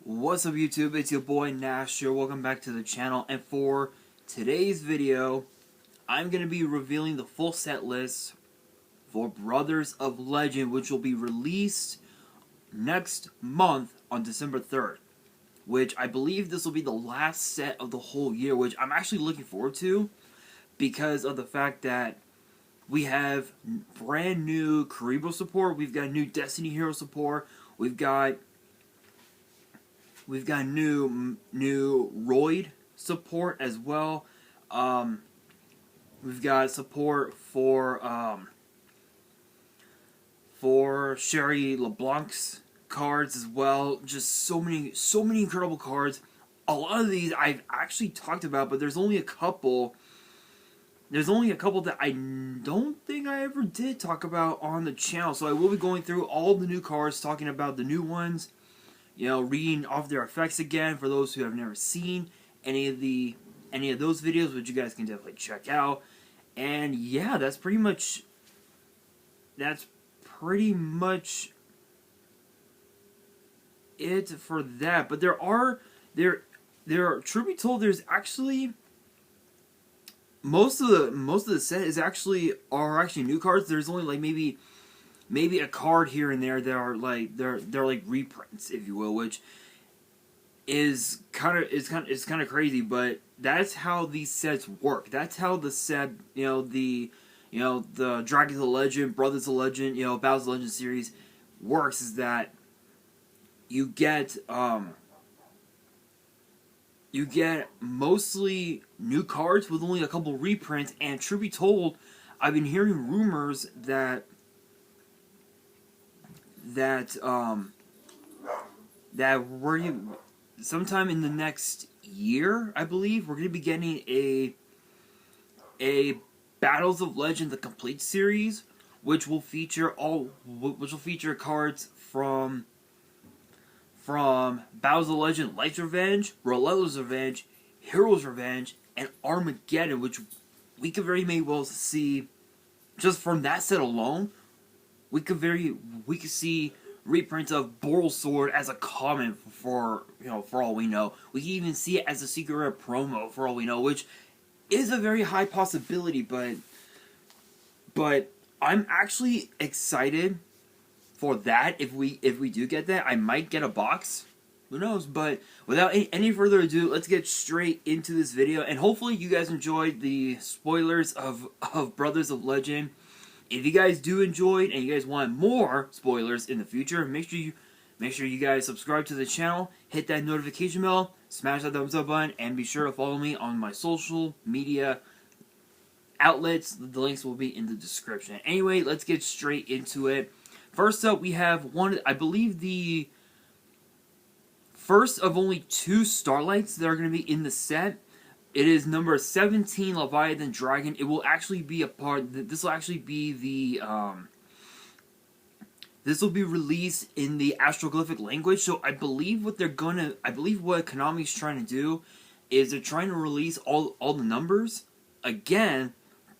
What's up YouTube, it's your boy Nash here, welcome back to the channel, and for today's video, I'm going to be revealing the full set list for Brothers of Legend, which will be released next month on December 3rd, which I believe this will be the last set of the whole year, which I'm actually looking forward to, because of the fact that we have brand new Kuribo support, we've got new Destiny Hero support, we've got new Roid support as well. We've got support for Sherry LeBlanc's cards as well. Just so many incredible cards. A lot of these I've actually talked about, but there's only a couple. There's only a couple that I don't think I ever did talk about on the channel. So I will be going through all the new cards, talking about the new ones. You know, reading off their effects again for those who have never seen any of those videos, which you guys can definitely check out. And yeah, that's pretty much it for that. But there are truth be told, there's actually most of the set are actually new cards. There's only like maybe a card here and there that are like they're like reprints, if you will, which is kind of crazy, but that's how these sets work. That's how the set, the Dragons of Legend, Brothers of Legend, Battles of Legend series works, is that you get mostly new cards with only a couple reprints. And truth be told, I've been hearing rumors that we're sometime in the next year, I believe, we're going to be getting a Battles of Legend the Complete series, which will feature cards from Battles of Legend Light's Revenge, Relentless Revenge, Hero's Revenge, and Armageddon, which we could very well see just from that set alone. We could see reprints of Boral Sword as a common for all we know. We can even see it as a secret rare promo for all we know, which is a very high possibility. But I'm actually excited for that. If we do get that, I might get a box. Who knows? But without any further ado, let's get straight into this video. And hopefully you guys enjoyed the spoilers of Brothers of Legend. If you guys do enjoy it and you guys want more spoilers in the future, make sure you guys subscribe to the channel, hit that notification bell, smash that thumbs up button, and be sure to follow me on my social media outlets. The links will be in the description. Anyway, let's get straight into it. First up, we have I believe the first of only two Starlights that are going to be in the set. It is number 17, Leviathan Dragon. It will actually be this will actually be the, this will be released in the astroglyphic language. So I believe what Konami's trying to do is they're trying to release all the numbers again,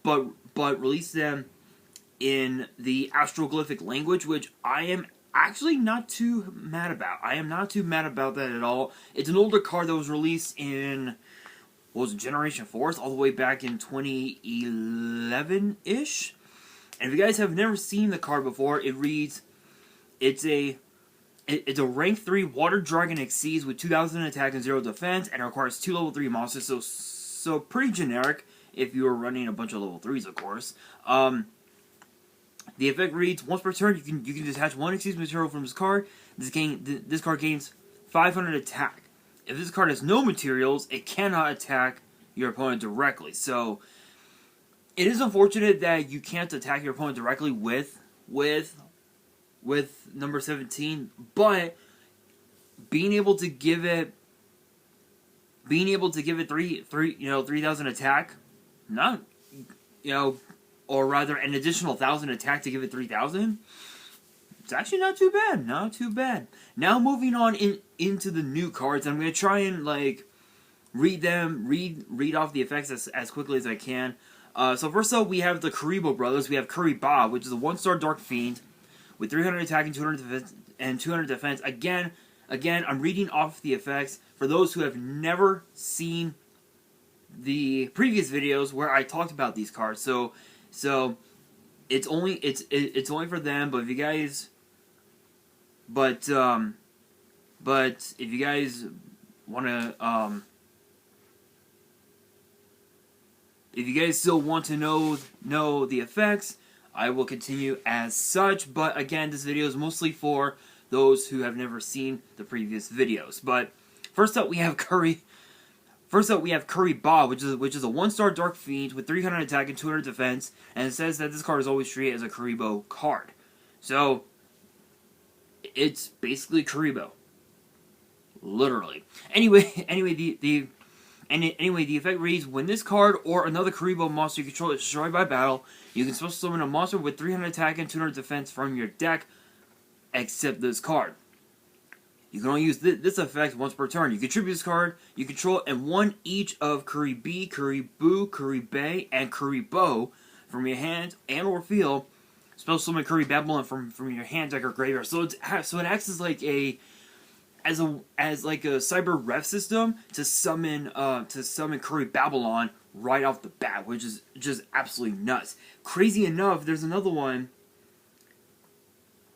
but release them in the astroglyphic language, which I am actually not too mad about. I am not too mad about that at all. It's an older card that was released in, was Generation 4th, all the way back in 2011-ish. And if you guys have never seen the card before, it reads, it's a rank 3 Water Dragon Exceeds with 2,000 attack and 0 defense, and it requires 2 level 3 monsters, so pretty generic if you were running a bunch of level 3s, of course. The effect reads, once per turn, you can detach 1 Exceeds material from this card. This card gains 500 attack. If this card has no materials, it cannot attack your opponent directly. So, it is unfortunate that you can't attack your opponent directly with number 17, but being able to give it 3,000 attack, or rather an additional 1,000 attack to give it 3,000. It's actually not too bad. Not too bad. Now moving on into the new cards. I'm going to try and read off the effects as quickly as I can. So first up, we have the Kuribo Brothers. We have which is a 1-star Dark Fiend with 300 attack and 200 defense. Again, again, I'm reading off the effects for those who have never seen the previous videos where I talked about these cards. So it's only for them. But if you guys, but if you guys want to, if you guys still want to know the effects, I will continue as such. But again, this video is mostly for those who have never seen the previous videos. But first up, we have Kuribo, which is a 1-star Dark Fiend with 300 attack and 200 defense, and it says that this card is always treated as a Kuribo card. So it's basically Kuribo, literally. Anyway, the effect reads: when this card or another Kuribo monster you control is destroyed by battle, you can special summon a monster with 300 attack and 200 defense from your deck, except this card. You can only use this effect once per turn. You contribute this card you control and one each of Kuribi, Kuribu, Kuribe, and Kuribo from your hand and or field. Special summon Kuribo from your hand, deck, or graveyard. So it acts as like a cyber ref system to summon Kuribo right off the bat, which is just absolutely nuts. Crazy enough, there's another one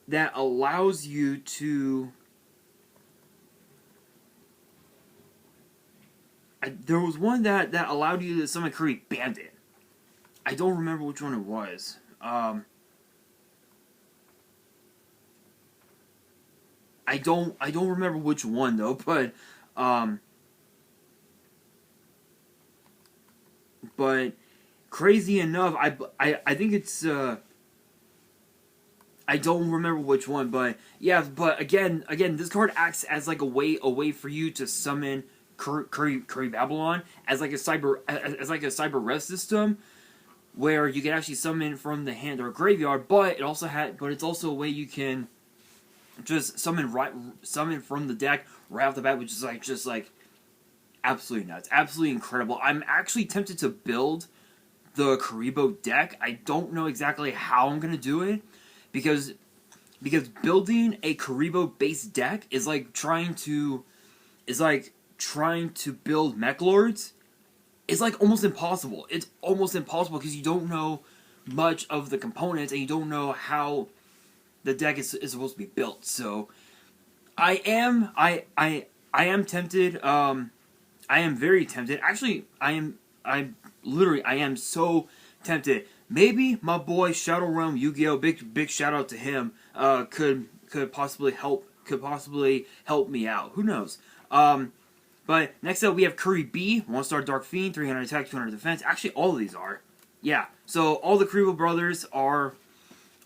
that allows you to. There was one that allowed you to summon Kuribo Bandit. I don't remember which one it was. I don't remember which one though, but crazy enough, I think it's I don't remember which one, but yeah, but again, this card acts as like a way for you to summon Kuribo as like a cyber ref system, where you can actually summon from the hand or graveyard, but it's also a way you can just summon from the deck right off the bat, which is just absolutely nuts, absolutely incredible. I'm actually tempted to build the Kuribo deck. I don't know exactly how I'm gonna do it, because building a Kuribo based deck is like trying to build Mech Lords. It's like almost impossible. It's almost impossible because you don't know much of the components and you don't know how the deck is supposed to be built. So I am tempted. I am very tempted. Actually, I am so tempted. Maybe my boy Shadow Realm Yu-Gi-Oh, big shout out to him. Could possibly help me out. Who knows? But next up we have Kuribo, 1-star Dark Fiend, 300 attack, 200 defense. Actually, all of these are. Yeah. So all the Kuribo Brothers are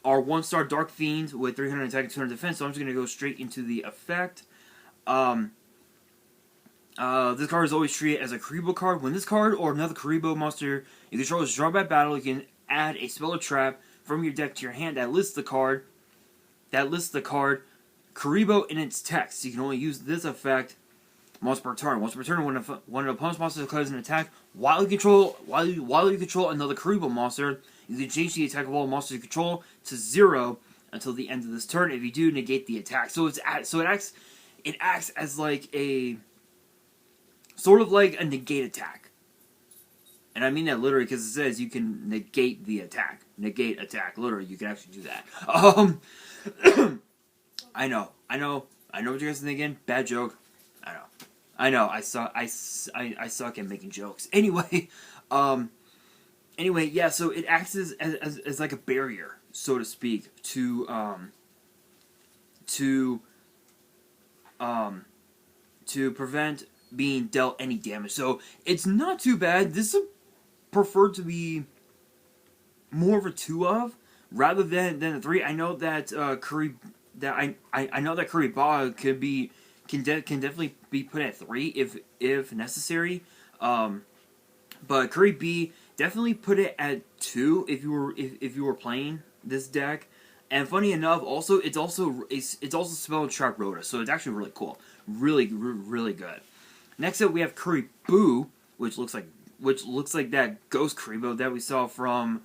1-star Dark Fiends with 300 attack and 200 defense. So I'm just gonna go straight into the effect. This card is always treated as a Kuribo card. When this card or another Kuribo monster you control is drawn by battle, you can add a spell or trap from your deck to your hand that lists the card Kuribo in its text. You can only use this effect once per turn. Once per turn, when an opponent's monster declares an attack while you control another Kuribo monster, you can change the attack of all monsters you control to 0 until the end of this turn. If you do, negate the attack. So it acts as like a sort of like a negate attack. And I mean that literally because it says you can negate the attack. Negate attack. Literally, you can actually do that. I know what you guys are thinking. Bad joke. I know. I suck at making jokes. Anyway, yeah. So it acts as like a barrier, so to speak, to prevent being dealt any damage. So it's not too bad. This is preferred to be more of a 2 of rather than a 3. I know that I know that Kuribo can definitely be put at 3 if necessary. But Kuribo definitely put it at 2 if you were playing this deck. And funny enough, it's also spell and trap Rhoda, so it's actually really cool, really good. Next up, we have Kuribo, which looks like that Ghost Kuribo that we saw from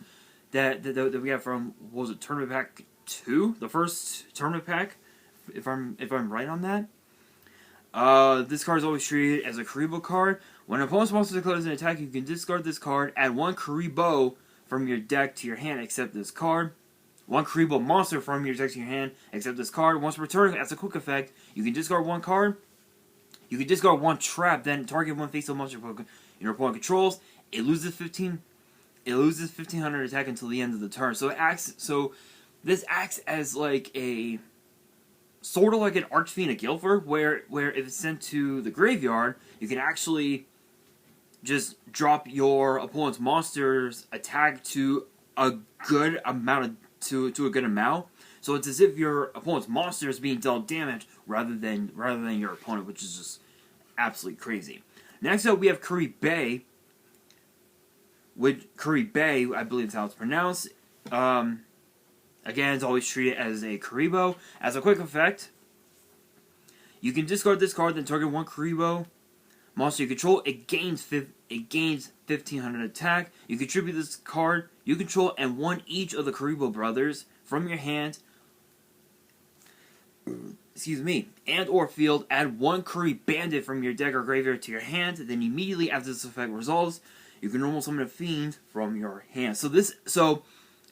that we got from, what was it, Tournament Pack 2, the first Tournament Pack, if I'm right on that. This card is always treated as a Kuribo card. When an opponent's monster declares an attack, you can discard this card, add one Kuribo from your deck to your hand, except this card. One Kuribo monster from your deck to your hand, except this card. Once per turn, as a quick effect, you can discard one card. You can discard one trap, then target one face-up monster your opponent controls. It loses 1500 attack until the end of the turn. This acts as like a sort of like an Archfiend of Guilford, where if it's sent to the graveyard, you can actually just drop your opponent's monster's attack to a good amount to a good amount. So it's as if your opponent's monster is being dealt damage rather than your opponent, which is just absolutely crazy. Next up, we have Kuribo, I believe is how it's pronounced. Again, it's always treated as a Kuribo. As a quick effect, you can discard this card, then target one Kuribo monster you control. It gains 1500 attack. You contribute this card you control and one each of the Kuribo Brothers from your hand. Excuse me, and or field. Add one Curry Bandit from your deck or graveyard to your hand. Then immediately after this effect resolves, you can normal summon a fiend from your hand. So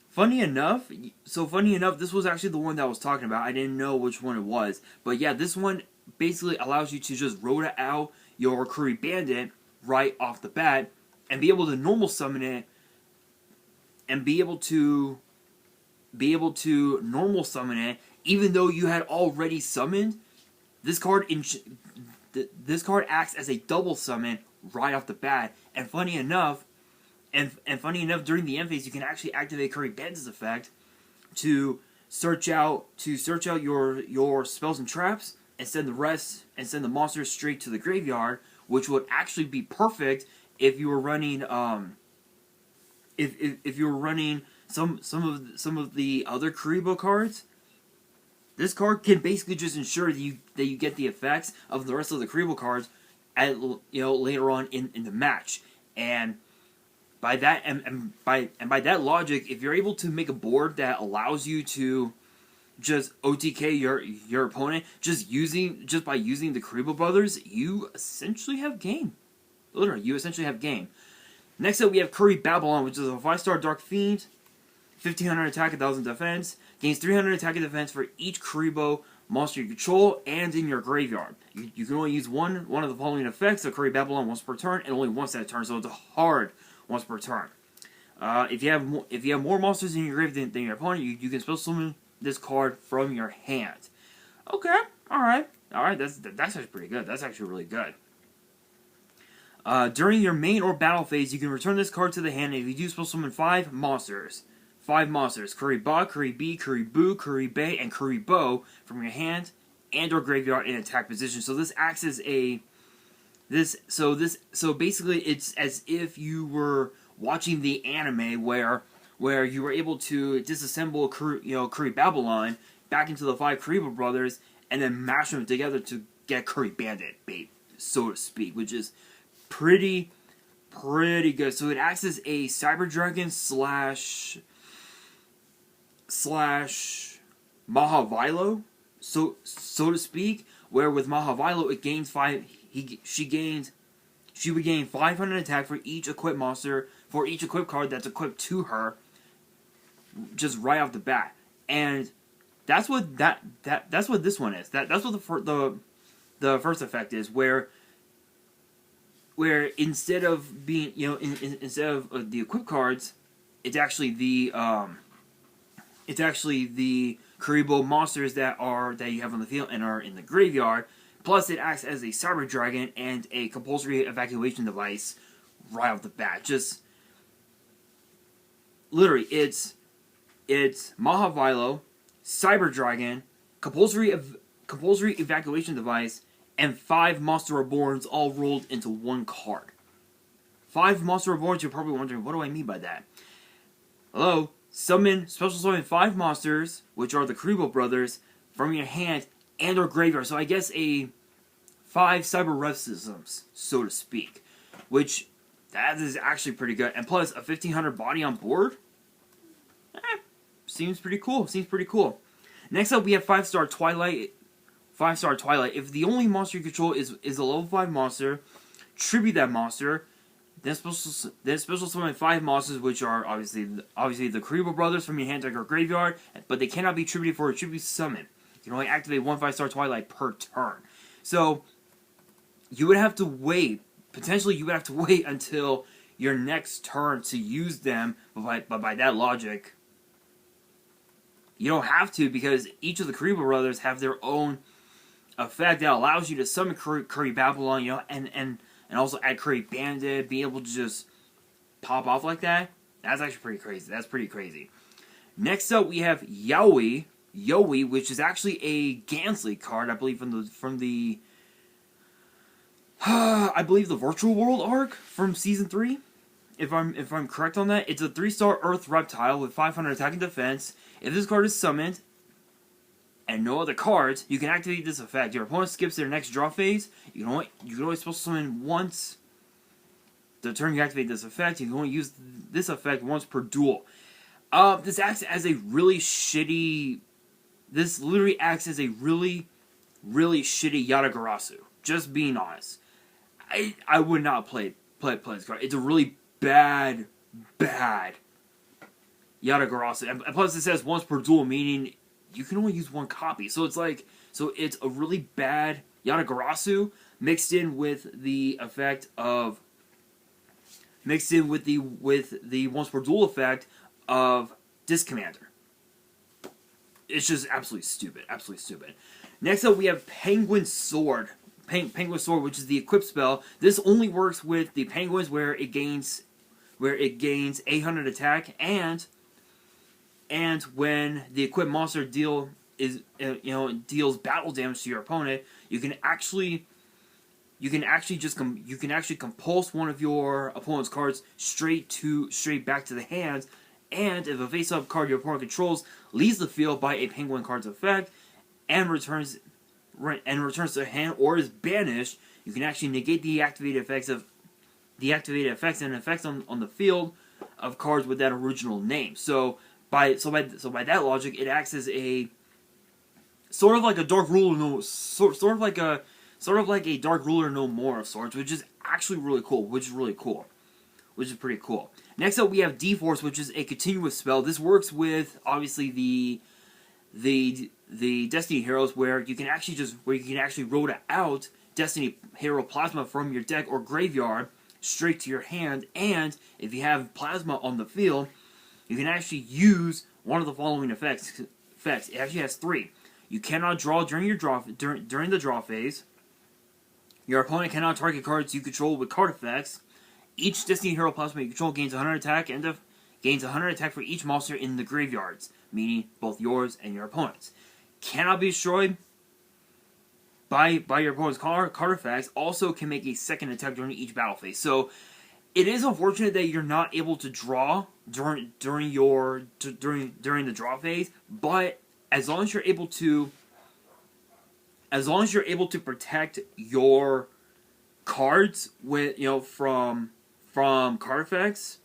funny enough, this was actually the one that I was talking about. I didn't know which one it was, but yeah, this one basically allows you to just rota out your Curry Bandit right off the bat and be able to normal summon it, and be able to normal summon it, even though you had already summoned. This card acts as a double summon right off the bat. And funny enough, during the end phase, you can actually activate Curry Bandit's effect to search out your spells and traps and send the monsters straight to the graveyard, which would actually be perfect if you were running if you were running some of the other Kuribo cards. This card can basically just ensure that you get the effects of the rest of the Kuribo cards later on in the match. And by that by that logic, if you're able to make a board that allows you to just OTK your opponent just by using the Kuribo Brothers, you essentially have game. Literally, you essentially have game. Next up, we have Curry Babylon, which is a 5-star Dark Fiend, 1500 attack, 1000 defense. Gains 300 attack and defense for each Kuribo monster you control and in your graveyard. You can only use one of the following effects of Curry Babylon once per turn, and only once that turn, so it's a hard once per turn. If you have more monsters in your grave than your opponent, you can spell summon this card from your hand. Okay, all right, that's actually pretty good. That's actually really good. During your main or battle phase, you can return this card to the hand, and if you do, spell summon 5 monsters. 5 monsters: Kuriba, Kuribi, Kuribu, Kuribe, and Kuribo from your hand and or graveyard in attack position. So this acts as so basically it's as if you were watching the anime where you were able to disassemble Curry Babylon back into the 5 Kuribo Brothers and then mash them together to get Curry Bandit bait, so to speak, which is pretty good. So it acts as a Cyber Dragon slash Mahavilo, so to speak, where with Mahavilo it gains 5. She would gain 500 attack for each equipped monster, for each equipped card that's equipped to her, just right off the bat. And that's what that's what this one is. That's what the first effect is, where instead of being instead of the equipped cards, it's actually the Kuribo monsters that you have on the field and are in the graveyard. Plus, it acts as a Cyber Dragon and a compulsory evacuation device right off the bat. Just literally, it's Mahavilo, Cyber Dragon, compulsory evacuation device, and 5 Monster Reborns all rolled into one card. 5 Monster Reborns. You're probably wondering, what do I mean by that? Hello. Special summon 5 monsters, which are the Kuribo Brothers, from your hand and or graveyard. So I guess a 5 Cyber Rev systems, so to speak, which that is actually pretty good. And plus a 1500 body on board. Seems pretty cool. Next up, we have 5-star Twilight 5-star Twilight, if the only monster you control is a level 5 monster, tribute that monster. Then special summon 5 monsters, which are obviously the Kuribo Brothers from your hand deck or graveyard, but they cannot be tributed for a tribute summon. You can only activate 1 5-star Twilight per turn. So you would have to wait. Potentially, you would have to wait until your next turn to use them. But by that logic, you don't have to, because each of the Kuribo Brothers have their own effect that allows you to summon Curry Babylon, you know, and also add Curry Bandit, be able to just pop off like that. That's actually pretty crazy. That's pretty crazy. Next up, we have Yowie, which is actually a Gansley card, I believe from the I believe the Virtual World arc from Season 3. If I'm correct on that, it's a 3-star Earth Reptile with 500 attack and defense. If this card is summoned and no other cards, you can activate this effect. Your opponent skips their next draw phase. You can only special summon once. The turn you activate this effect, you can only use this effect once per duel. This acts as a really shitty. This literally acts as a really shitty Yatagarasu. Just being honest, I would not play this card. It's a really bad Yatagarasu, and plus it says once per duel, meaning you can only use 1 copy. So it's a really bad Yatagarasu mixed in with the effect of with the once per duel effect of Disc Commander. It's just absolutely stupid. Next up, we have Penguin Sword. Penguin Sword, which is the equip spell. This only works with the penguins where it gains 800 attack, and when the equipped monster deals battle damage to your opponent, you can actually compulse one of your opponent's cards straight back to the hand, and if a face-up card your opponent controls leaves the field by a penguin card's effect and returns to the hand or is banished, you can actually negate the activated effects and effects on the field of cards with that original name. So by that logic, it acts as a sort of like a dark ruler, sort of like a dark ruler no more of sorts, which is actually really cool. Which is pretty cool. Next up, we have D-Force, which is a continuous spell. This works with obviously the Destiny Heroes, where you can actually roll out Destiny Hero Plasma from your deck or graveyard straight to your hand, and if you have Plasma on the field, you can actually use one of the following effects. It actually has 3. You cannot draw during the draw phase. Your opponent cannot target cards you control with card effects. Each Destiny Hero Plasma you control gains 100 attack and gains 100 attack for each monster in the graveyards, meaning both yours and your opponent's. Cannot be destroyed by your opponent's card effects. Also can make a second attack during each battle phase. So it is unfortunate that you're not able to draw during the draw phase, but as long as you're able to protect your cards with from card effects,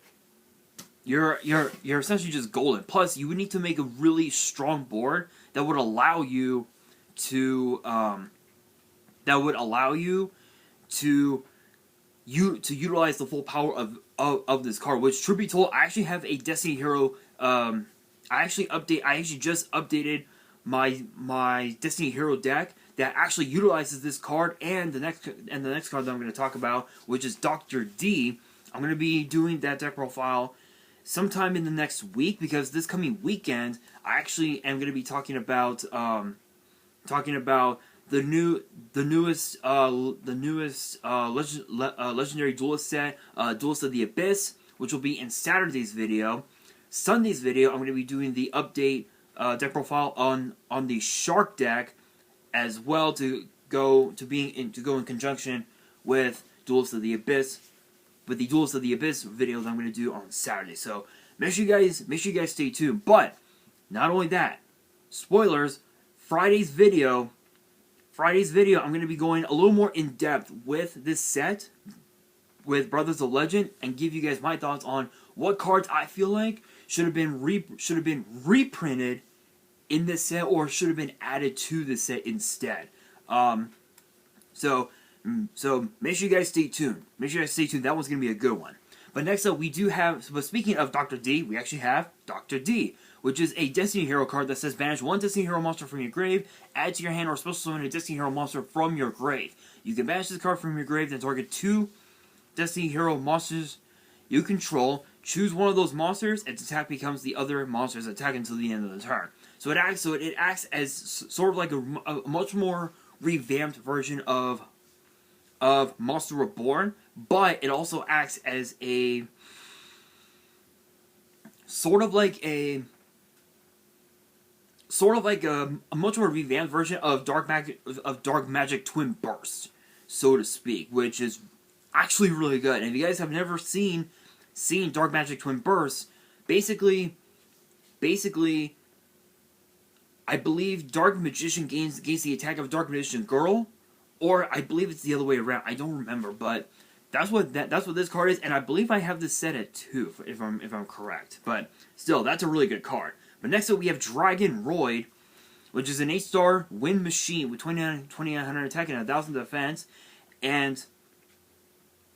you're essentially just golden. Plus, you would need to make a really strong board that would allow you to utilize the full power of this card. Which, truth be told, I actually have a Destiny Hero. I actually just updated my Destiny Hero deck that actually utilizes this card and the next card that I'm going to talk about, which is Dr. D. I'm going to be doing that deck profile sometime in the next week, because this coming weekend I actually am going to be talking about the newest legendary duelist set, Duelist of the Abyss, which will be in Saturday's video. Sunday's video, I'm going to be doing the update deck profile on the Shark deck, as well to go in conjunction with Duelist of the Abyss, with the Duelist of the Abyss videos I'm going to do on Saturday. So make sure you guys stay tuned. But not only that, spoilers. Friday's video, I'm going to be going a little more in depth with this set, with Brothers of Legend, and give you guys my thoughts on what cards I feel like should have been reprinted in this set, or should have been added to this set instead. So make sure you guys stay tuned. Make sure you guys stay tuned. That one's going to be a good one. But next up, we do have, but speaking of Dr. D, we actually have Dr. D, which is a Destiny Hero card that says banish one Destiny Hero monster from your grave, add to your hand, or special summon a Destiny Hero monster from your grave. You can banish this card from your grave, then target 2 Destiny Hero monsters you control. Choose one of those monsters, its attack becomes the other monster's attack until the end of the turn. So it acts as sort of like a much more revamped version of Monster Reborn, but it also acts as a sort of like a much more revamped version of Dark Magic Twin Burst, so to speak, which is actually really good. And if you guys have never seen Dark Magic Twin Burst, basically I believe Dark Magician gains the attack of Dark Magician Girl, or I believe it's the other way around. I don't remember, but that's what this card is, and I believe I have this set at 2, if I'm correct. But still, that's a really good card. But next up, we have Dragon Roid, which is an 8-star wind machine with 2900 attack and 1000 defense, and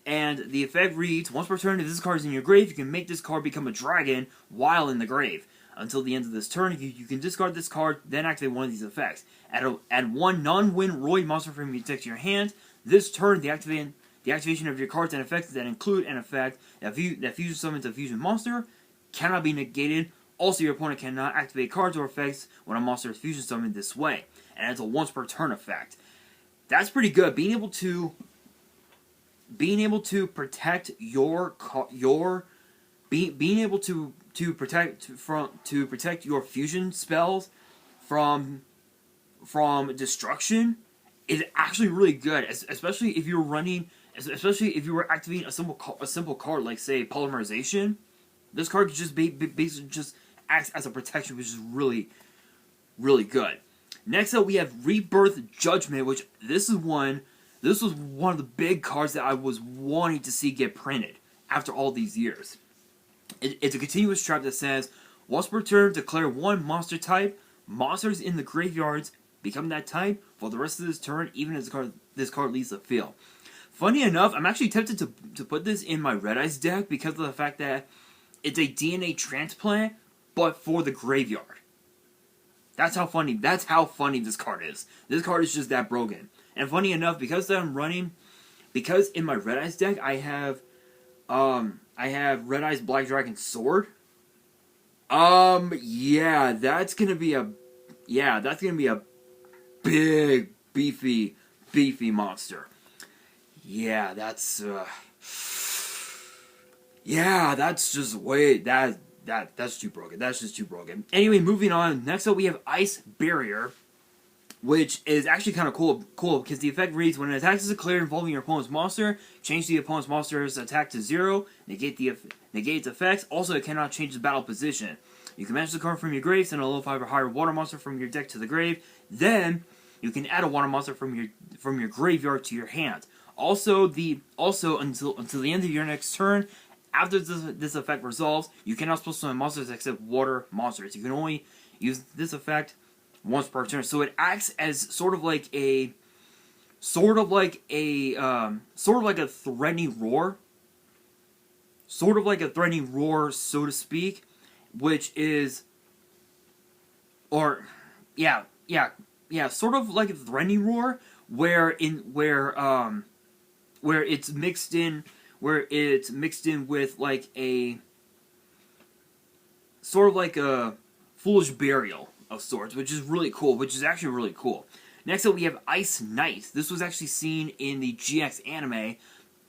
the effect reads: once per turn, if this card is in your grave, you can make this card become a dragon while in the grave. Until the end of this turn, you can discard this card, then activate one of these effects. Add one non-win Roid monster from your deck to your hand. This turn, the activation of your cards and effects that include an effect that fusion summons a fusion monster cannot be negated. Also, your opponent cannot activate cards or effects when a monster is fusion summoned this way. And it's a once per turn effect. That's pretty good. Being able to protect being able to protect your fusion spells from destruction is actually really good, especially if you were activating a simple card like, say, Polymerization. This card just basically just acts as a protection, which is really, really good. Next up, we have Rebirth Judgment, which this was one of the big cards that I was wanting to see get printed after all these years. It's a continuous trap that says, once per turn, declare one monster type. Monsters in the graveyards become that type for the rest of this turn, even as this card leaves the field. Funny enough, I'm actually tempted to put this in my Red Eyes deck because of the fact that it's a DNA transplant, but for the graveyard. That's how funny this card is. This card is just that broken. And funny enough, because in my Red Eyes deck I have Red Eyes Black Dragon Sword. Yeah, that's gonna be a big, beefy monster. Yeah, that's too broken. That's just too broken. Anyway, moving on. Next up, we have Ice Barrier, which is actually kind of cool because the effect reads: when an attack is declared involving your opponent's monster, change the opponent's monster's attack to 0, negate its effects. Also, it cannot change the battle position. You can manage the card from your grave, send a level 5 or higher water monster from your deck to the grave. Then you can add a water monster from your graveyard to your hand. Also until the end of your next turn, after this effect resolves, you cannot special summon monsters except water monsters. You can only use this effect once per turn. So it acts as sort of like a threatening roar. Sort of like a threatening roar, so to speak, which is sort of like a threatening roar where it's mixed in with like a sort of like a foolish burial of sorts, which is really cool, which is actually really cool. Next up, we have Ice Knight. This was actually seen in the GX anime,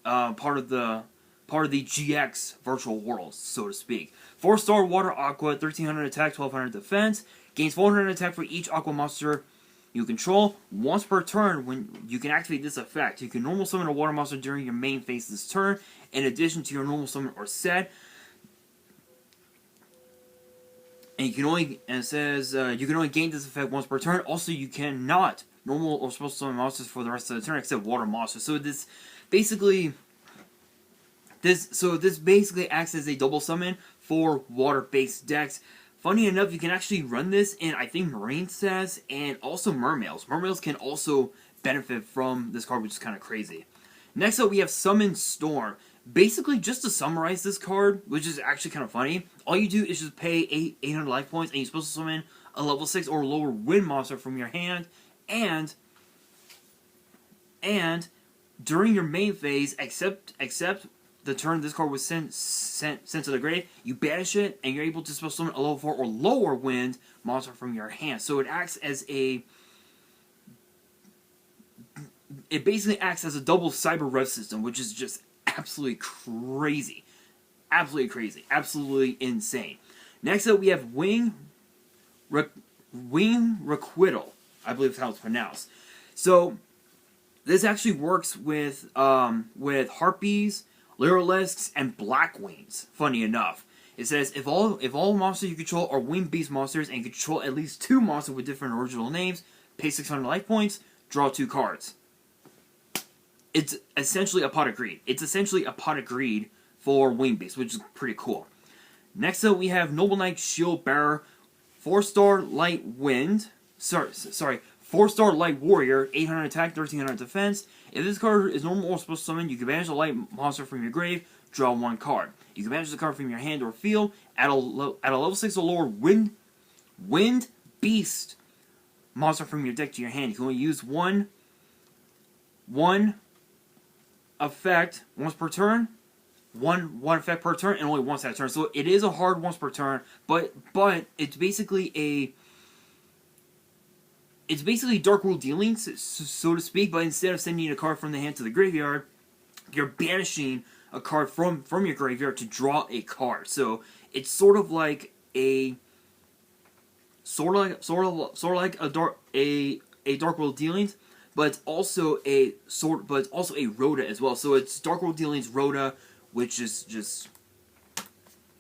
part of the GX virtual world, so to speak. 4-star Water Aqua, 1300 attack, 1200 defense. Gains 400 attack for each Aqua monster you control. Once per turn, when you can activate this effect, you can normal summon a Water monster during your main phase this turn, in addition to your normal summon or set. And you can only gain this effect once per turn. Also, you cannot normal or special summon monsters for the rest of the turn except water monsters. So this basically acts as a double summon for water-based decks. Funny enough, you can actually run this in, I think, Marine sets and also Mermails. Mermails can also benefit from this card, which is kind of crazy. Next up, we have Summon Storm. Basically, just to summarize this card, which is actually kind of funny, all you do is just pay 800 life points, and you're supposed to summon a level 6 or lower wind monster from your hand, and during your main phase, except the turn this card was sent to the grave, you banish it, and you're able to supposed to summon a level 4 or lower wind monster from your hand. So it acts as a... It basically acts as a double Cyber Rev system, which is just absolutely crazy. Absolutely crazy. Absolutely insane. Next up, we have Wing Requital. I believe that's how it's pronounced. So, this actually works with Harpies, Lyrilisks, and Blackwings, funny enough. It says, if all monsters you control are winged beast monsters and you control at least 2 monsters with different original names, pay 600 life points, draw 2 cards. It's essentially a pot of greed. It's essentially a pot of greed for winged beasts, which is pretty cool. Next up, we have Noble Knight Shield Bearer, 4-star Light Wind. Sorry, 4-star Light Warrior, 800 attack, 1300 defense. If this card is normal or supposed to summon, you can banish a light monster from your grave, draw 1 card. You can banish the card from your hand or field, add a level 6 or lower Wind Beast monster from your deck to your hand. You can only use one effect once per turn. One effect per turn, and only once that turn. So it is a hard once per turn, but it's basically Dark World Dealings, so to speak. But instead of sending a card from the hand to the graveyard, you're banishing a card from your graveyard to draw a card. So it's sort of like a Dark World Dealings, but it's also a Rhoda as well. So it's Dark World Dealings Rhoda, which is just...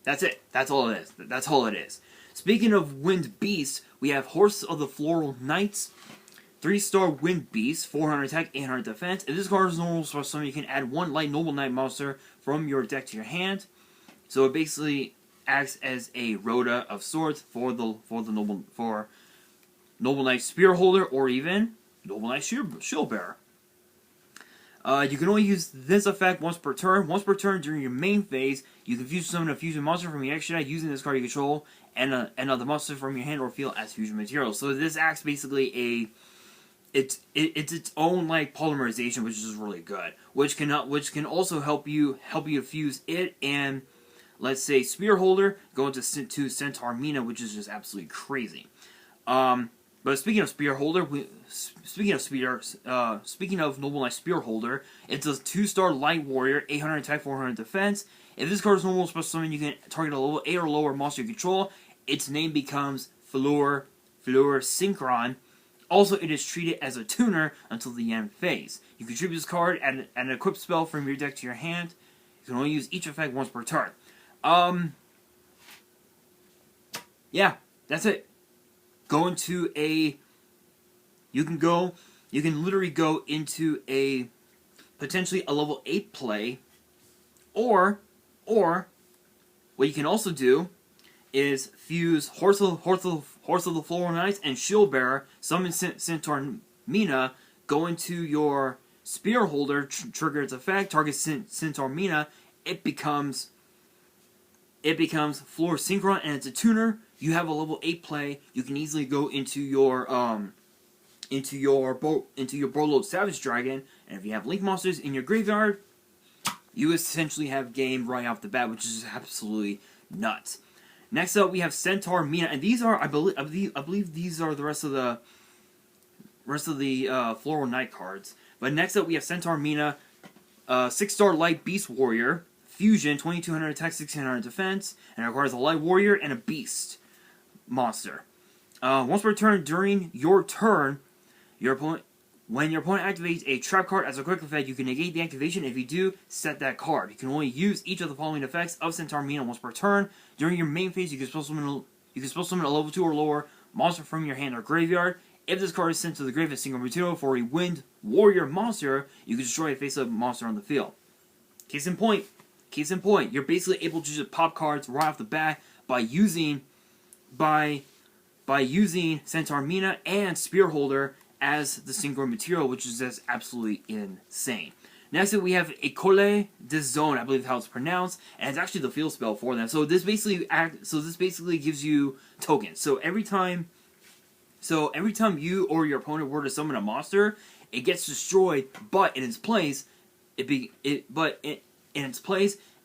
That's it. That's all it is. That's all it is. Speaking of Wind Beasts, we have Horse of the Floral Knights. 3-star Wind Beast, 400 attack, 800 defense. If this card is normal for some, you can add 1 Light Noble Knight monster from your deck to your hand. So it basically acts as a Rhoda of sorts for Noble Knight Spear Holder, or even Noble Knight Shield Bearer. You can only use this effect once per turn. Once per turn during your main phase, you can summon a fusion monster from your extra deck using this card you control, and the monster from your hand or field as fusion material. So this acts basically it's its own like polymerization, which is really good. Which can also help you fuse it and, let's say, Spear Holder go into Centaur Mina, which is just absolutely crazy. But speaking of Spear Holder, speaking of Noble Knight Spear Holder, it's a 2-star Light Warrior, 800 attack, 400 defense. If this card is normal special summon, you can target a level 8 or lower monster you control. Its name becomes Floral Synchron. Also, it is treated as a tuner until the end phase. You contribute this card and an equipped spell from your deck to your hand. You can only use each effect once per turn. Yeah, that's it. You can literally go into a potentially a level 8 play, or what you can also do is fuse Horse of the Floral Knights and Shield Bearer, summon Centaur Mina, go into your Spear Holder, trigger its effect, target Centaur Mina, it becomes Floral Synchron, and it's a tuner. You have a level 8 play. You can easily go into your Borload Savage Dragon, and if you have Link monsters in your graveyard, you essentially have game right off the bat, which is absolutely nuts. Next up, we have Centaur Mina, and these are I believe these are the rest of the Floral Knight cards. But next up, we have Centaur Mina, 6-star Light Beast Warrior, Fusion, 2200 attack, 1600 defense, and it requires a Light Warrior and a Beast monster. Once per turn during your turn, when your opponent activates a trap card as a quick effect, you can negate the activation. If you do, set that card. You can only use each of the following effects of Centaur Mina once per turn. During your main phase, you can spell summon a level 2 or lower monster from your hand or graveyard. If this card is sent to the grave as single material for a Wind Warrior monster, you can destroy a face-up monster on the field. Case in point, you're basically able to just pop cards right off the bat by using by using Centaur Mina and Spear Holder as the synchro material, which is just absolutely insane. Next up, we have École de Zone, I believe how it's pronounced, and it's actually the field spell for them. So this basically gives you tokens. So every time you or your opponent were to summon a monster, it gets destroyed, but in its place,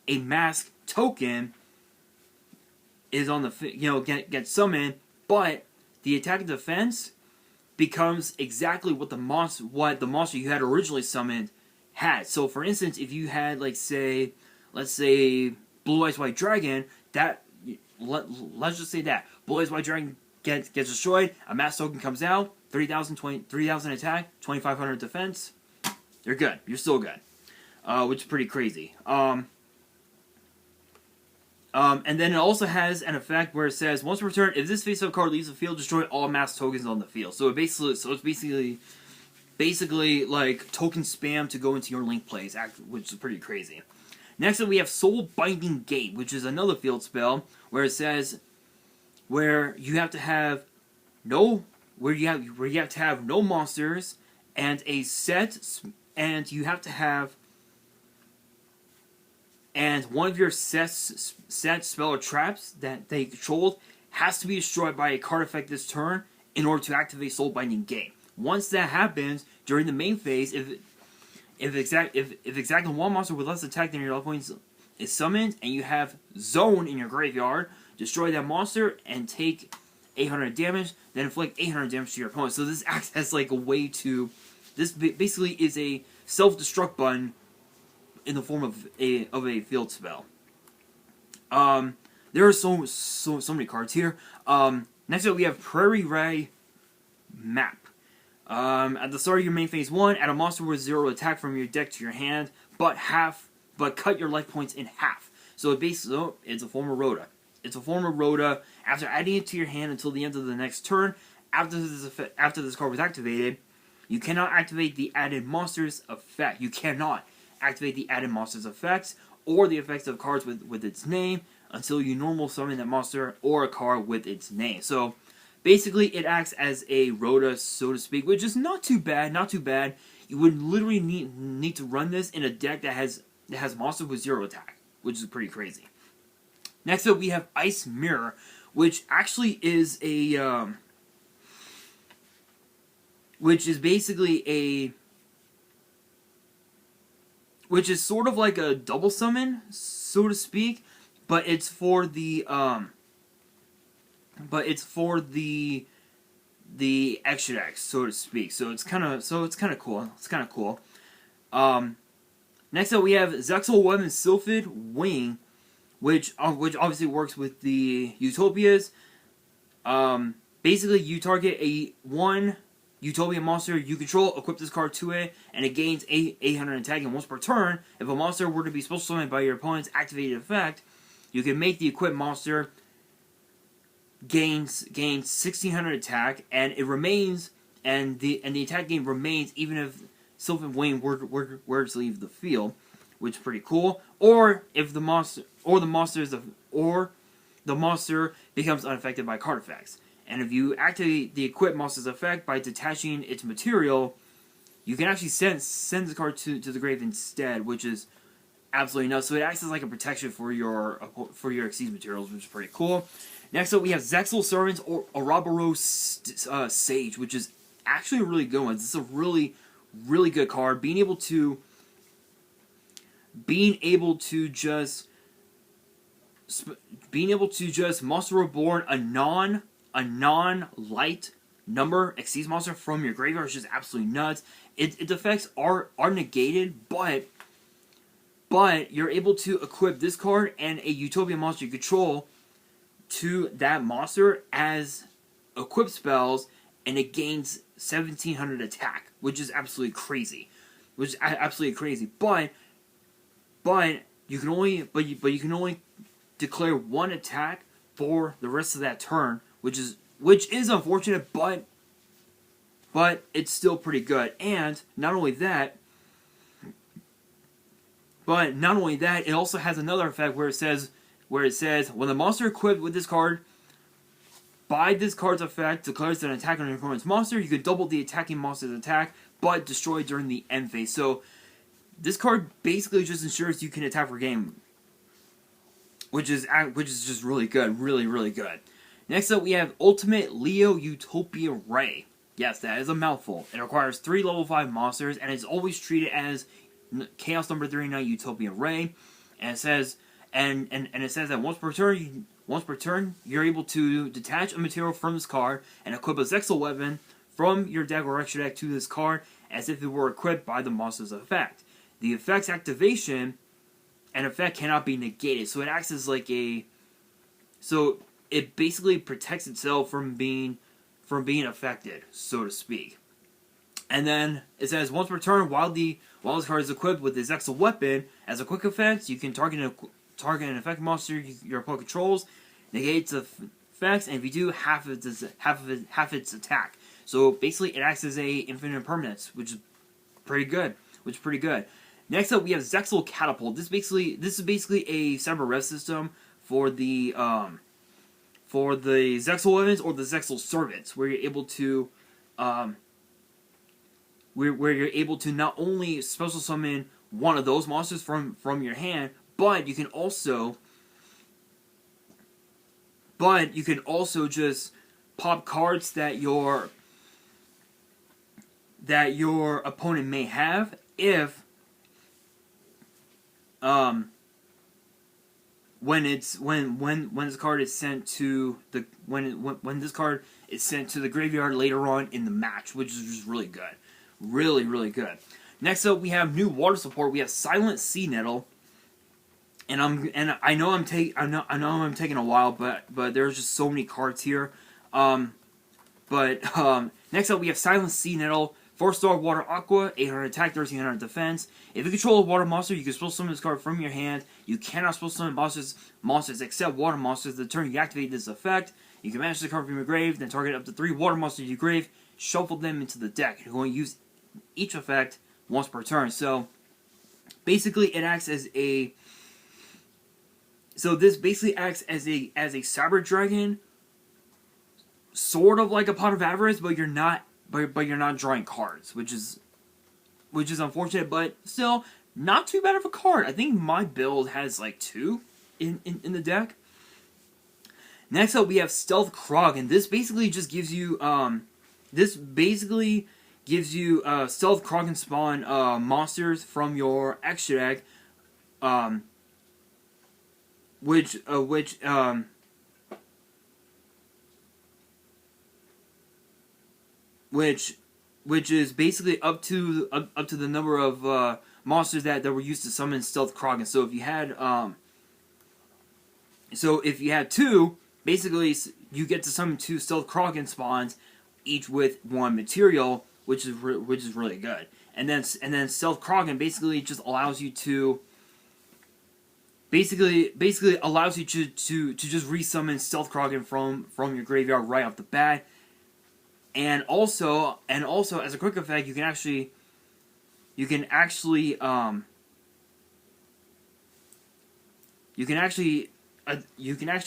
a mask token is on the gets summoned, but the attack and defense becomes exactly what the monster you had originally summoned had. So, for instance, if you had, let's say, Blue Eyes White Dragon, let's just say that Blue Eyes White Dragon gets destroyed, a mass token comes out, 3,000 attack, 2,500 defense. You're good. You're still good, which is pretty crazy. And then it also has an effect where it says, once per turn, if this face-up card leaves the field, destroy all mass tokens on the field. So it's basically like token spam to go into your link plays, which is pretty crazy. Next up, we have Soul Binding Gate, which is another field spell where it says you have to have no monsters and a set, and you have to have. And one of your set spell or traps that they controlled has to be destroyed by a card effect this turn in order to activate Soul Binding Gate. Once that happens, during the main phase, if exactly one monster with less attack than your life points is summoned, and you have Zone in your graveyard, destroy that monster and take 800 damage, then inflict 800 damage to your opponent. So this acts as like a way to... This basically is a self-destruct button in the form of a field spell. There are so many cards here. Next up, we have Prairie Ray Map. At the start of your main phase 1, add a monster with 0 attack from your deck to your hand, but cut your life points in half. So it's a form of Rhoda. It's a form of Rhoda. After adding it to your hand until the end of the next turn, after this card was activated, you cannot activate the added monster's effect. You cannot activate the added monster's effects or the effects of cards with its name until you normal summon that monster or a card with its name. So basically it acts as a Rhoda, so to speak, which is not too bad, not too bad. You would literally need to run this in a deck that has monsters with 0 attack, which is pretty crazy. Next up we have Ice Mirror, which actually is a which is sort of like a double summon, so to speak, but it's for the extra decks, so to speak. So it's kind of cool. It's kind of cool. Next up we have Zexo Weapon Sylphid Wing, which obviously works with the Utopias. Basically you target one Utopia monster you control, equip this card to it, and it gains 800 attack. And once per turn, if a monster were to be special summoned by your opponent's activated effect, you can make the equipped monster gains 1600 attack, and it remains, and the attack gain remains even if Sylvan Wing were to leave the field, which is pretty cool. Or if the monster becomes unaffected by card effects. And if you activate the equipped monster's effect by detaching its material, you can actually send the card to the grave instead, which is absolutely nuts. So it acts as like a protection for your Xyz materials, which is pretty cool. Next up, we have Zexal Servants or Ouroboros Sage, which is actually a really good one. This is a really, really good card. Being able to just Monster Reborn a non-light number Xyz monster from your graveyard is just absolutely nuts. Its effects are negated, but you're able to equip this card and a Utopia monster you control to that monster as equipped spells, and it gains 1700 attack, which is absolutely crazy. But you can only declare one attack for the rest of that turn, which is unfortunate, but it's still pretty good. And not only that, it also has another effect where it says when the monster equipped with this card by this card's effect, declares an attack on your opponent's monster. You can double the attacking monster's attack, but destroy during the end phase. So, this card basically just ensures you can attack for game, which is just really good, really good. Next up, we have Ultimate Leo Utopia Ray. Yes, that is a mouthful. It requires 3 level 5 monsters, and it's always treated as Chaos number 39 Utopia Ray. And it says, and it says that once per turn, you're able to detach a material from this card and equip a Zexo weapon from your deck or extra deck to this card, as if it were equipped by the monster's effect. The effect's activation and effect cannot be negated, so it acts as like a... So it basically protects itself from being affected, so to speak. And then it says, once per turn, while this card is equipped with this Zexo weapon, as a quick offense, you can target an effect monster your opponent controls, negate its effects, and if you do, half its attack. So basically, it acts as a infinite permanence, which is pretty good. Next up, we have Zexo Catapult. This is basically a cyber rev system for the Zexo weapons or the Zexo servants, where you're able to where you're able to not only special summon one of those monsters from your hand, but you can also just pop cards that your opponent may have if when this card is sent to the when this card is sent to the graveyard later on in the match, which is just really good, really good. Next up, we have new water support. We have Silent Sea Nettle, and I know I'm taking a while, but there's just so many cards here. Next up, we have Silent Sea Nettle. 4-star Water Aqua, 800 attack, 1300 defense. If you control a water monster, you can special summon this card from your hand. You cannot special summon monsters except water monsters. The turn you activate this effect, you can banish the card from your grave, then target up to 3 water monsters in your grave, shuffle them into the deck. You're going to use each effect once per turn. So basically, it acts as a. So this basically acts as a Cyber Dragon, sort of like a Pot of Avarice, but you're not. But you're not drawing cards, which is unfortunate, but still not too bad of a card. I think my build has like 2 in the deck. Next up, we have Stealth Krog, and this basically just gives you Stealth Krog and spawn monsters from your extra deck, which is basically up to the number of monsters that were used to summon Stealth Krog. And so if you had 2, basically you get to summon 2 Stealth Krog spawns, each with 1 material, which is really good. And then Stealth Krog basically just allows you to basically allows you to just resummon Stealth Krog from your graveyard right off the bat. And also, as a quick effect, you can actually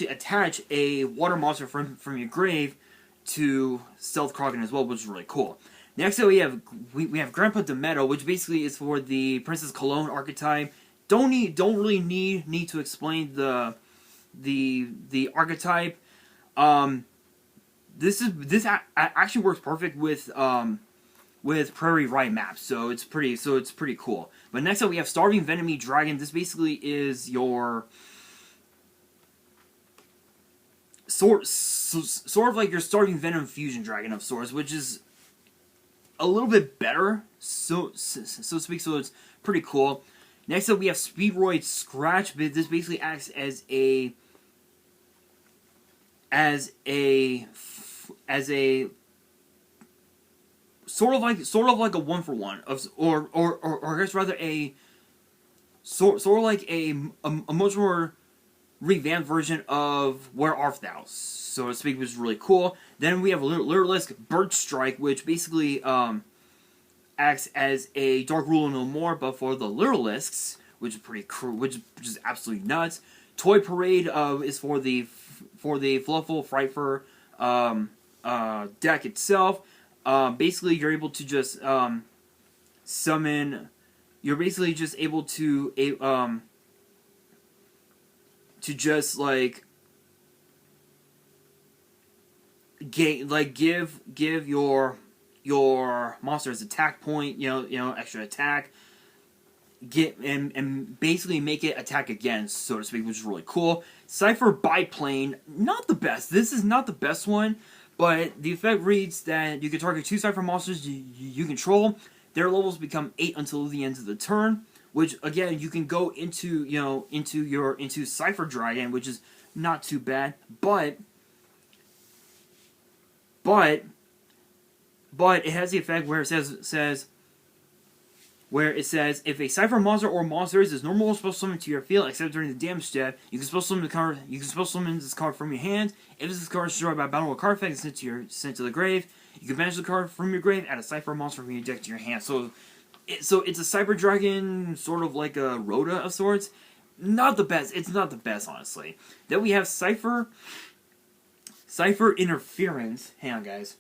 attach a water monster from your grave to Stealth Krog as well, which is really cool. Next up, we have Grandpa de Meadow, which basically is for the Princess Cologne archetype. Don't really need to explain the archetype. This actually works perfect with Prairie Rye maps, so it's pretty cool. But next up, we have Starving Venom Dragon. This basically is your sort of like your Starving Venom Fusion Dragon of sorts, which is a little bit better, so to speak. So it's pretty cool. Next up, we have Speedroid Scratch. This basically acts as a sort of like a 1-for-1 or I guess rather a sort of like a much more revamped version of Where Art Thou, so to speak, which is really cool. Then we have Lurlisk Bird Strike, which basically acts as a Dark Ruler no more, but for the Lurlisks, which is pretty cool, which is absolutely nuts. Toy Parade is for the Fluffle, Frightfur, deck itself. Basically, you're able to just summon. You're basically just able to just like give your monster's attack point, extra attack, and basically make it attack again, so to speak, which is really cool. Cipher Biplane, not the best. This is not the best one, but the effect reads that you can target 2 Cipher monsters you control. Their levels become 8 until the end of the turn, which again you can go into into Cipher Dragon, which is not too bad, but it has the effect where it says if a Cipher monster or monsters is normal special summon to your field, except during the damage step, you can special summon the card. You can special summon this card from your hand. If this card is destroyed by battle or card effect, it's sent to the grave. You can banish the card from your grave, add a Cipher monster from your deck to your hand. So it's a Cipher Dragon, sort of like a Rhoda of sorts. Not the best. It's not the best, honestly. Then we have Cipher Interference. Hang on, guys.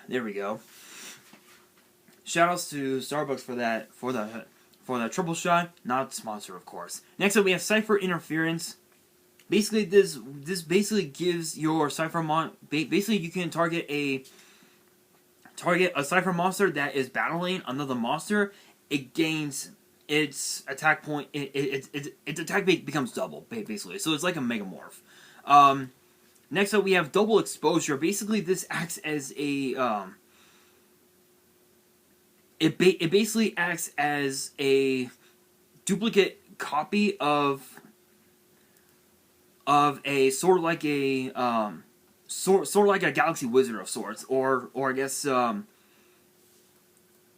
There we go. Shoutouts to Starbucks for that triple shot. Not sponsor, of course. Next up, we have Cipher Interference. Basically, this basically gives your Cipher basically you can target a Cipher monster that is battling another monster. It gains its attack point. Its attack becomes double, basically. So it's like a Megamorph. Next up, we have Double Exposure. Basically, this acts as a it basically acts as a duplicate copy of a sort of like a Galaxy Wizard of sorts, or I guess or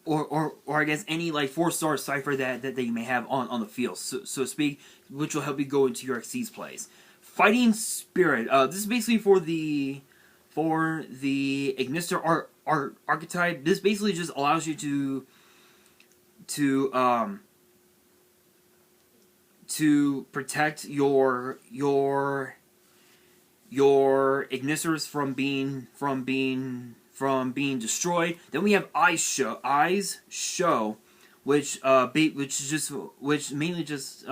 I guess any like 4-star Cipher that you may have on the field, so to speak, which will help you go into your Xyz plays. Fighting Spirit. This is basically for the Ignister archetype. This basically just allows you to protect your Ignisters from being destroyed. Then we have Eyes Show, which mainly just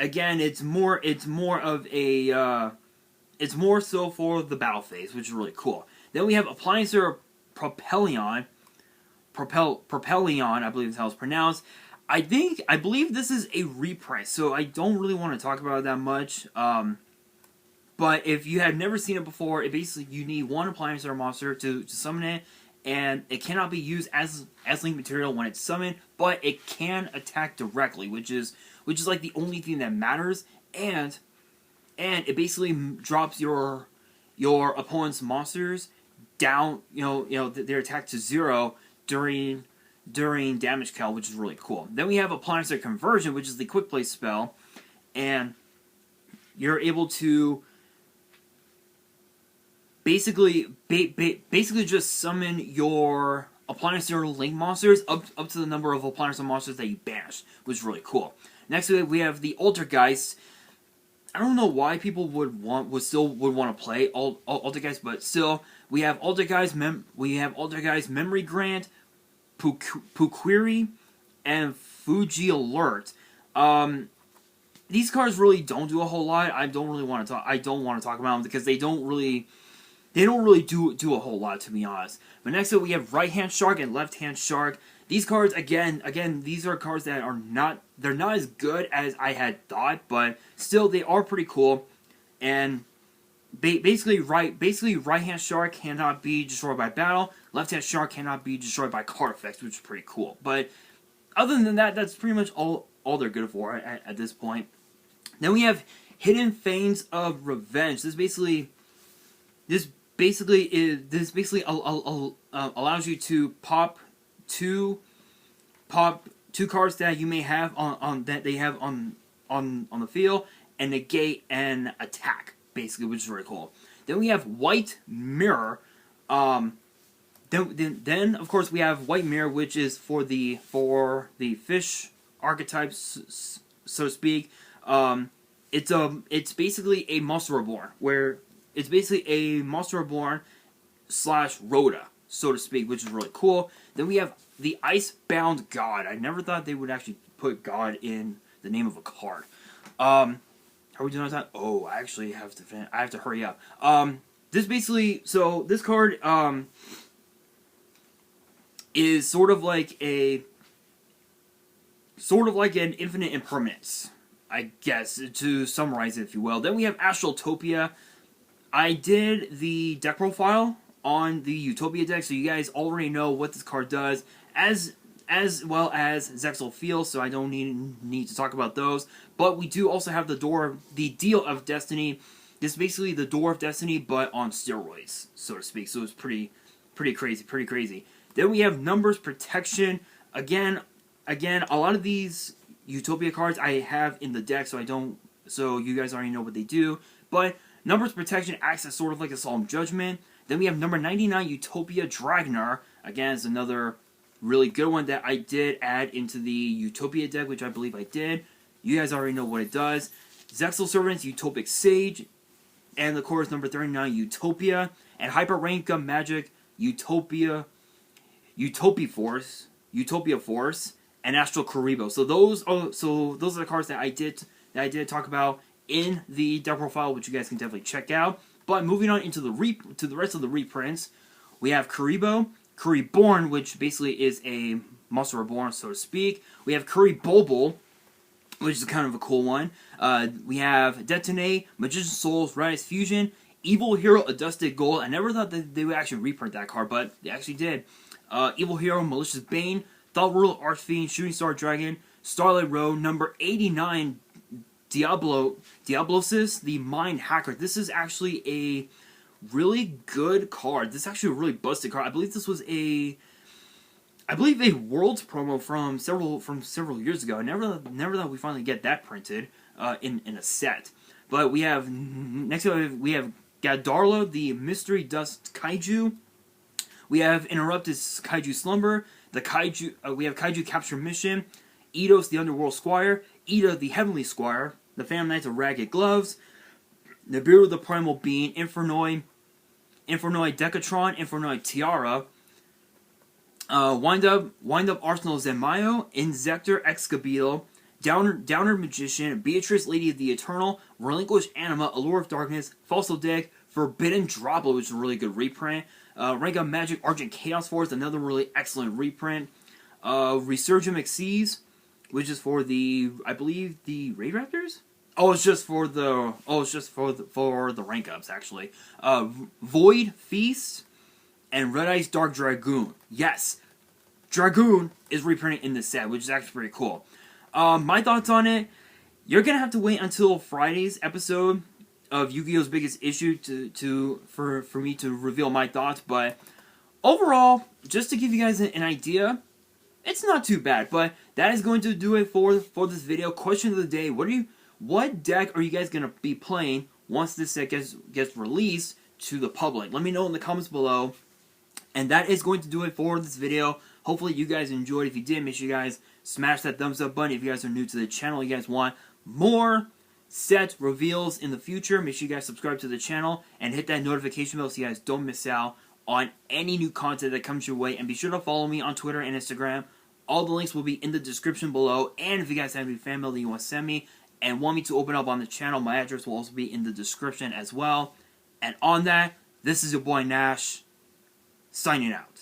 again, it's more so for the battle phase, which is really cool. Then we have Appliancer Propellion, I believe that's how it's pronounced. I believe this is a reprint, so I don't really want to talk about it that much. But if you have never seen it before, it basically you need one Appliancer monster to summon it, and it cannot be used as link material when it's summoned, but it can attack directly, which is like the only thing that matters, and it basically drops your opponent's monsters down, their attack to 0 during damage cal, which is really cool. Then we have Appliancer Conversion, which is the quick play spell, and you're able to basically just summon your Appliancer Link monsters up to the number of Appliancer monsters that you banished, which is really cool. Next we have the Altergeist. I don't know why people would want to play Altergeist, but still we have Altergeist Memory Grant, Puquiri, and Fuji Alert. These cards really don't do a whole lot. I don't want to talk about them because they don't really do a whole lot, to be honest. But next up we have Right Hand Shark and Left Hand Shark. These cards again these are cards that are not as good as I had thought, but still they are pretty cool. And basically right hand shark cannot be destroyed by battle. Left hand shark cannot be destroyed by card effects, which is pretty cool. But other than that, that's pretty much all they're good for at this point. Then we have Hidden Fanes of Revenge. This basically allows you to pop two cards that you may have on the field and negate an attack, basically, which is very cool. Then we have White Mirror. Then of course we have White Mirror, which is for the fish archetypes, so to speak. It's basically a Monster Reborn, where it's basically a Monster Reborn / Rhoda, so to speak, which is really cool. Then we have the Icebound God. I never thought they would actually put God in the name of a card. How are we doing on time? Oh, I actually have to finish. I have to hurry up. This basically, so this card is sort of like an infinite impermanence, I guess, to summarize it, if you will. Then we have Utopia. I did the deck profile on the Utopia deck, so you guys already know what this card does, as well as Zexo feels, so I don't need to talk about those. But we do also have the Deal of Destiny. This is basically the Door of Destiny, but on steroids, so to speak. So it's pretty crazy. Then we have Numbers Protection. Again, a lot of these Utopia cards I have in the deck, so you guys already know what they do. But Numbers Protection acts as sort of like a Solemn Judgment. Then we have number 99, Utopia Dragner. Again, it's another really good one that I did add into the Utopia deck, which I believe I did. You guys already know what it does. Zexo Servants, Utopic Sage. And of course, number 39, Utopia. And Hyper Rank Up Magic, Utopia Force, and Astral Kuribo. So those are the cards that I did talk about in the deck profile, which you guys can definitely check out. But moving on into the rest of the reprints, we have Kuriborn, which basically is a Monster Reborn, so to speak. We have Kuribobo, which is kind of a cool one. We have Detonate, Magician Souls, Rise Fusion, Evil Hero, Adusted Gold. I never thought that they would actually reprint that card, but they actually did. Evil Hero, Malicious Bane, Thought Ruler, Archfiend, Shooting Star Dragon, Starlight Road, number 89, Diablosis, the Mind Hacker. This is actually a really good card. This is actually a really busted card. I believe this was a Worlds promo from several years ago. I never thought we finally get that printed in a set. But we have next up we have Gadarla, the Mystery Dust Kaiju. We have Interrupted Kaiju Slumber. We have Kaiju Capture Mission. Eidos, the Underworld Squire. Ida, the Heavenly Squire. The Phantom Knights of Ragged Gloves. Nibiru, the Primal Being. Infernoid Decatron. Infernoid Tiara. Wind Up Arsenal Zemayo. Inzector Excabilo. Downer Magician. Beatrice, Lady of the Eternal. Relinquished Anima. Allure of Darkness. Falso Deck. Forbidden Droplet, which is a really good reprint. Rank Up Magic Argent Chaos Force, another really excellent reprint. Resurgent McSeas, which is for I believe the Raid Raptors? It's just for the rank ups, actually. Void Feast and Red Ice Dark Dragoon. Yes, Dragoon is reprinted in this set, which is actually pretty cool. My thoughts on it: you're gonna have to wait until Friday's episode of Yu-Gi-Oh's Biggest Issue for me to reveal my thoughts. But overall, just to give you guys an idea, it's not too bad. But that is going to do it for this video. Question of the day: what deck are you guys gonna be playing once this set gets released to the public? Let me know in the comments below. And that is going to do it for this video. Hopefully you guys enjoyed. If you did, make sure you guys smash that thumbs up button. If you guys are new to the channel, you guys want more set reveals in the future, make sure you guys subscribe to the channel and hit that notification bell so you guys don't miss out on any new content that comes your way. And be sure to follow me on Twitter and Instagram. All the links will be in the description below. And if you guys have any fan mail that you want to send me and want me to open up on the channel, my address will also be in the description as well. And on that, this is your boy Nash, signing out.